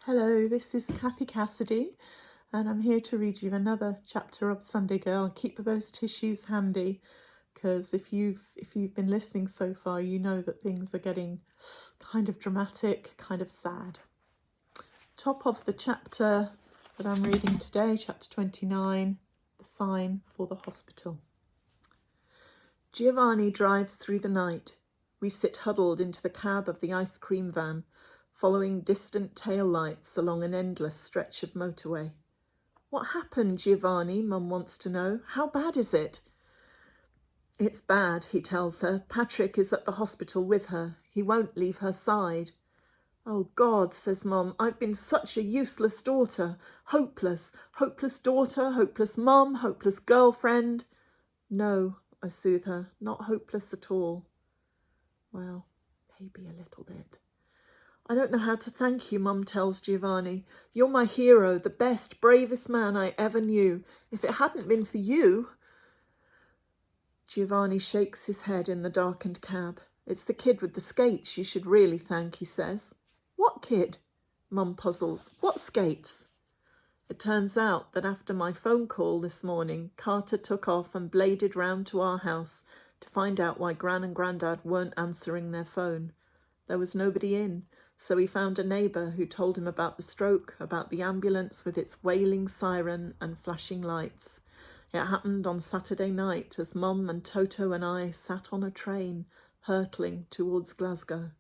Hello, this is Cathy Cassidy, and I'm here to read you another chapter of Sunday Girl. Keep those tissues handy, because if you've been listening so far, you know that things are getting kind of dramatic, kind of sad. Top of the chapter that I'm reading today, chapter 29, the sign for the hospital. Giovanni drives through the night. We sit huddled into the cab of the ice cream van, following distant tail lights along an endless stretch of motorway. What happened, Giovanni? Mum wants to know. How bad is it? It's bad, he tells her. Patrick is at the hospital with her. He won't leave her side. Oh God, says Mum, I've been such a useless daughter. Hopeless. Hopeless daughter, hopeless mum, hopeless girlfriend. No, I soothe her, not hopeless at all. Well, maybe a little bit. I don't know how to thank you, Mum tells Giovanni. You're my hero, the best, bravest man I ever knew. If it hadn't been for you... Giovanni shakes his head in the darkened cab. It's the kid with the skates you should really thank, he says. What kid? Mum puzzles. What skates? It turns out that after my phone call this morning, Carter took off and bladed round to our house to find out why Gran and Grandad weren't answering their phone. There was nobody in, so he found a neighbour who told him about the stroke, about the ambulance with its wailing siren and flashing lights. It happened on Saturday night as Mum and Toto and I sat on a train, hurtling towards Glasgow.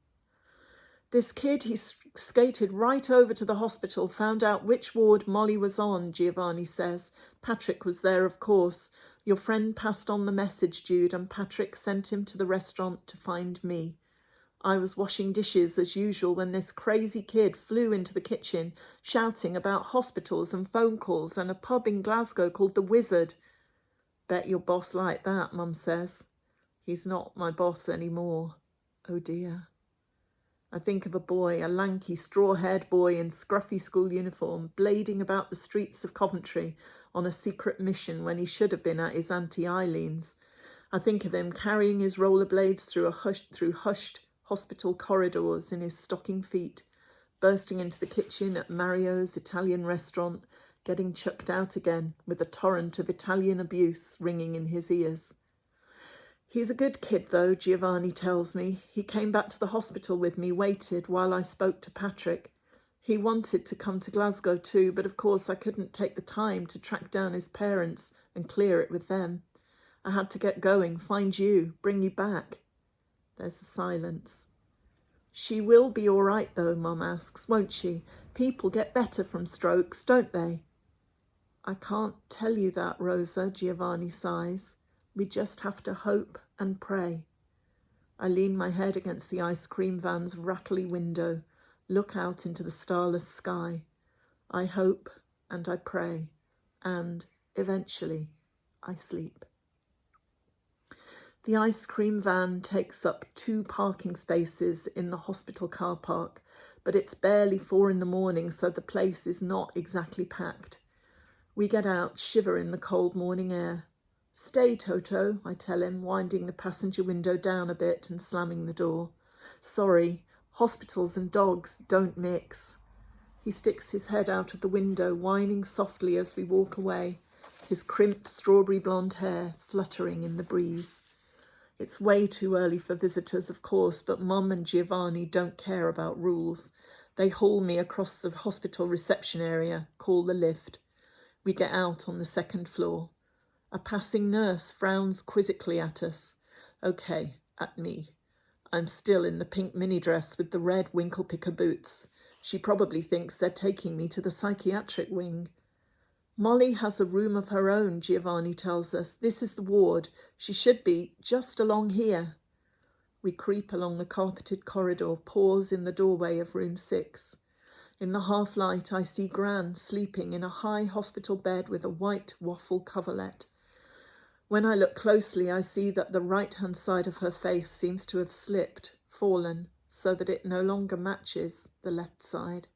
This kid, he skated right over to the hospital, found out which ward Molly was on, Giovanni says. Patrick was there, of course. Your friend passed on the message, Jude, and Patrick sent him to the restaurant to find me. I was washing dishes as usual when this crazy kid flew into the kitchen, shouting about hospitals and phone calls and a pub in Glasgow called The Wizard. Bet your boss liked that, Mum says. He's not my boss anymore. Oh dear. I think of a boy, a lanky, straw-haired boy in scruffy school uniform, blading about the streets of Coventry on a secret mission when he should have been at his Auntie Eileen's. I think of him carrying his rollerblades through hushed hospital corridors in his stocking feet, bursting into the kitchen at Mario's Italian restaurant, getting chucked out again with a torrent of Italian abuse ringing in his ears. He's a good kid, though, Giovanni tells me. He came back to the hospital with me, waited while I spoke to Patrick. He wanted to come to Glasgow too, but of course I couldn't take the time to track down his parents and clear it with them. I had to get going, find you, bring you back. There's a silence. She will be all right, though, Mum asks, won't she? People get better from strokes, don't they? I can't tell you that, Rosa, Giovanni sighs. We just have to hope and pray. I lean my head against the ice cream van's rattly window, look out into the starless sky. I hope and I pray, and eventually I sleep. The ice cream van takes up 2 parking spaces in the hospital car park, but it's barely 4 a.m, so the place is not exactly packed. We get out, shiver in the cold morning air. Stay, Toto, I tell him, winding the passenger window down a bit and slamming the door. Sorry, hospitals and dogs don't mix. He sticks his head out of the window, whining softly as we walk away, his crimped strawberry blonde hair fluttering in the breeze. It's way too early for visitors, of course, but Mum and Giovanni don't care about rules. They haul me across the hospital reception area, call the lift. We get out on the 2nd floor. A passing nurse frowns quizzically at us. Okay, at me. I'm still in the pink mini dress with the red winkle-picker boots. She probably thinks they're taking me to the psychiatric wing. Molly has a room of her own, Giovanni tells us. This is the ward. She should be just along here. We creep along the carpeted corridor, pause in the doorway of room 6. In the half-light, I see Gran sleeping in a high hospital bed with a white waffle coverlet. When I look closely, I see that the right-hand side of her face seems to have slipped, fallen, so that it no longer matches the left side.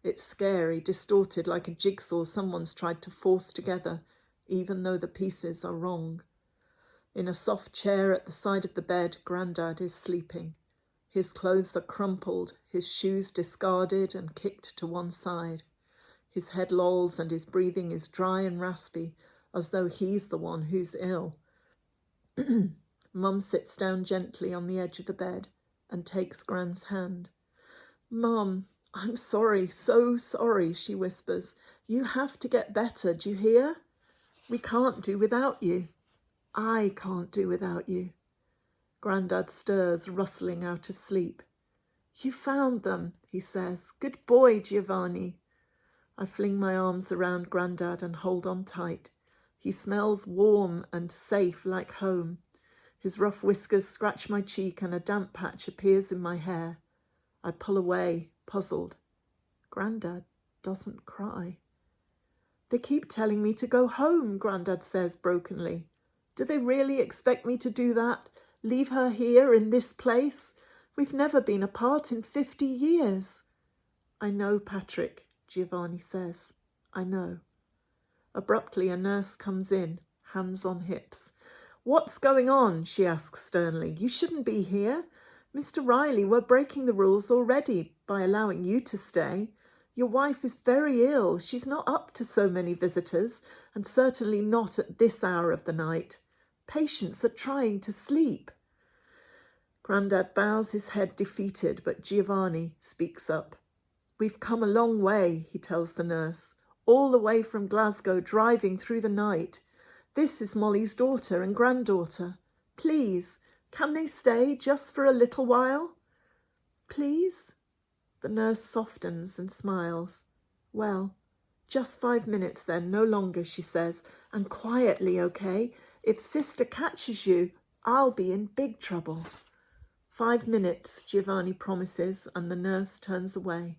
It's scary, distorted like a jigsaw someone's tried to force together, even though the pieces are wrong. In a soft chair at the side of the bed, Grandad is sleeping. His clothes are crumpled, his shoes discarded and kicked to one side. His head lolls and his breathing is dry and raspy, as though he's the one who's ill. Mum sits down gently on the edge of the bed and takes Gran's hand. Mum, I'm sorry, so sorry, she whispers. You have to get better, do you hear? We can't do without you. I can't do without you. Grandad stirs, rustling out of sleep. You found them, he says. Good boy, Giovanni. I fling my arms around Grandad and hold on tight. He smells warm and safe like home. His rough whiskers scratch my cheek and a damp patch appears in my hair. I pull away, puzzled. Grandad doesn't cry. They keep telling me to go home, Grandad says brokenly. Do they really expect me to do that? Leave her here in this place? We've never been apart in 50 years. I know, Patrick, Giovanni says. I know. Abruptly, a nurse comes in, hands on hips. What's going on? She asks sternly. You shouldn't be here. Mr. Riley, we're breaking the rules already by allowing you to stay. Your wife is very ill. She's not up to so many visitors, and certainly not at this hour of the night. Patients are trying to sleep. Grandad bows his head defeated, but Giovanni speaks up. We've come a long way, he tells the nurse, all the way from Glasgow, driving through the night. This is Molly's daughter and granddaughter. Please, can they stay just for a little while? Please? The nurse softens and smiles. Well, just 5 minutes then, no longer, she says, and quietly, okay? If Sister catches you, I'll be in big trouble. 5 minutes, Giovanni promises, and the nurse turns away.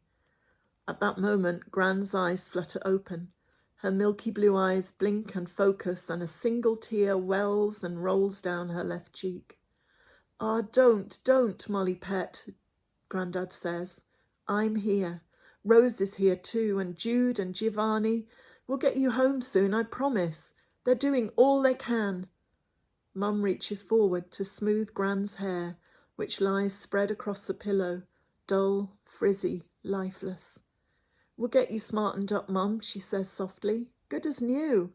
At that moment, Gran's eyes flutter open. Her milky blue eyes blink and focus, and a single tear wells and rolls down her left cheek. Ah, don't, Molly pet, Grandad says. I'm here. Rose is here too, and Jude and Giovanni. We'll get you home soon, I promise. They're doing all they can. Mum reaches forward to smooth Gran's hair, which lies spread across the pillow, dull, frizzy, lifeless. We'll get you smartened up, Mum, she says softly. Good as new.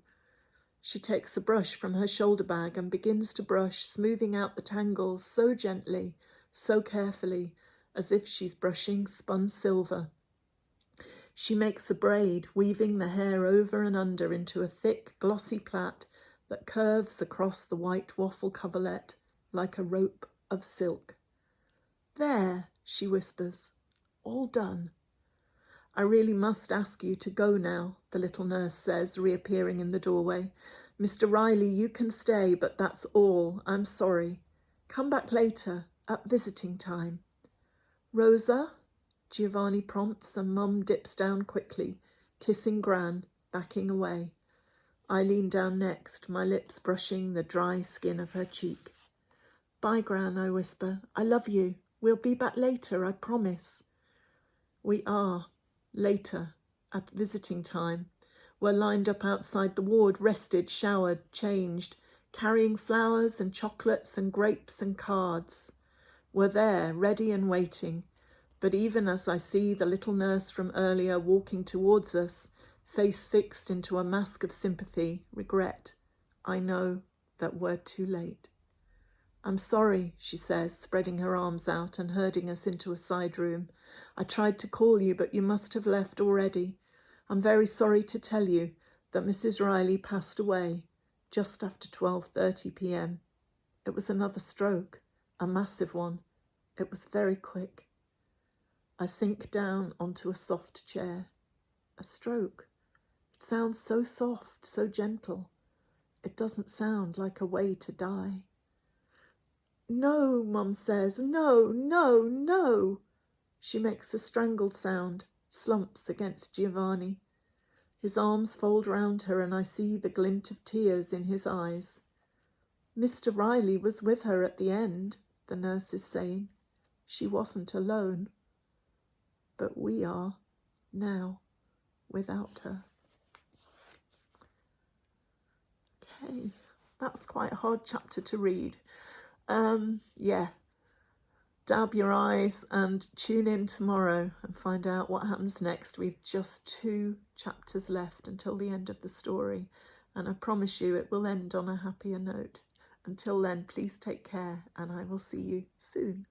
She takes a brush from her shoulder bag and begins to brush, smoothing out the tangles so gently, so carefully, as if she's brushing spun silver. She makes a braid, weaving the hair over and under into a thick, glossy plait that curves across the white waffle coverlet like a rope of silk. There, she whispers, all done. I really must ask you to go now, the little nurse says, reappearing in the doorway. Mr. Riley, you can stay, but that's all. I'm sorry. Come back later, at visiting time. Rosa? Giovanni prompts, and Mum dips down quickly, kissing Gran, backing away. I lean down next, my lips brushing the dry skin of her cheek. Bye, Gran, I whisper. I love you. We'll be back later, I promise. We are. Later, at visiting time. We're lined up outside the ward, rested, showered, changed, carrying flowers and chocolates and grapes and cards. We're there, ready and waiting. But even as I see the little nurse from earlier walking towards us, face fixed into a mask of sympathy, regret, I know that we're too late. I'm sorry, she says, spreading her arms out and herding us into a side room. I tried to call you, but you must have left already. I'm very sorry to tell you that Mrs. Riley passed away just after 12:30 p.m. It was another stroke, a massive one. It was very quick. I sink down onto a soft chair. A stroke. It sounds so soft, so gentle. It doesn't sound like a way to die. No, Mum says, no. She makes a strangled sound, slumps against Giovanni. His arms fold round her and I see the glint of tears in his eyes. Mr. Riley was with her at the end, the nurse is saying. She wasn't alone. But we are, now, without her. Okay, that's quite a hard chapter to read. Don't dab your eyes and tune in tomorrow and find out what happens next. We've just 2 chapters left until the end of the story, and I promise you it will end on a happier note. Until then, please take care, and I will see you soon.